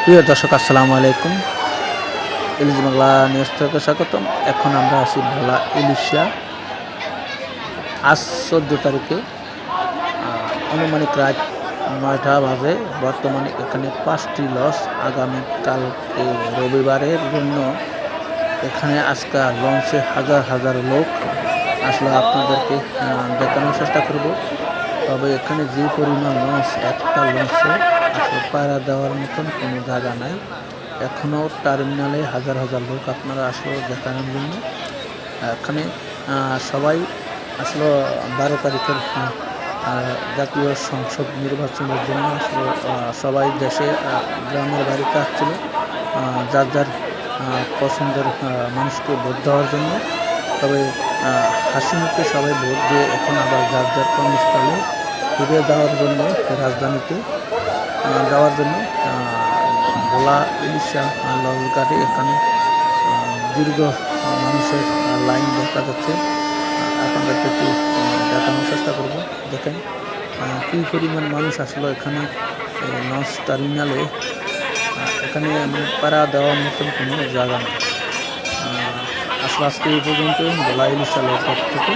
প্রিয় দর্শক আসসালামু আলাইকুম। ইলিশ বাংলা নিউজ থেকে স্বাগতম। এখন আমরা আছি ভোলা ইলিশা। আজ 14 তারিখে আনুমানিক রাত 9টা বাজে। বর্তমানে এখানে 5টি লঞ্চ আগামীকালকে রবিবারের জন্য এখানে আজকে লঞ্চে হাজার হাজার লোক আসলে আপনাদেরকে দেখানোর চেষ্টা করব। তবে এখানে যে পরিমাণ লঞ্চ, একটা লঞ্চে আসলে পায়রা দেওয়ার মতন কোনো জায়গা নাই। এখনও টার্মিনালে হাজার হাজার লোক আপনারা আসলে দেখানোর জন্য এখানে সবাই আসলে 12 তারিখের জাতীয় সংসদ নির্বাচনের জন্য আসলে সবাই দেশে গ্রামের বাড়িতে আসছিল যার যার পছন্দের মানুষকে ভোট দেওয়ার জন্য। তবে হাসি মুখে সবাই ভোট দিয়ে এখন আবার যার যার কর্মস্থলে ফিরে যাওয়ার জন্য রাজধানীতে যাওয়ার জন্য ভোলা ইলিশা লঞ্চ ঘাটে এখানে দীর্ঘ মানুষের লাইন দেখা যাচ্ছে। আপনাদেরকে একটু দেখানোর চেষ্টা করব। দেখেন কী পরিমাণ মানুষ আসলে এখানে লঞ্চ টার্মিনালে এখানে মানে পাড়া দেওয়ার মতন কোনো জায়গা নেই। আসলে আজকে এই পর্যন্ত ভোলা ইলিশা লঞ্চ ঘাট থেকে।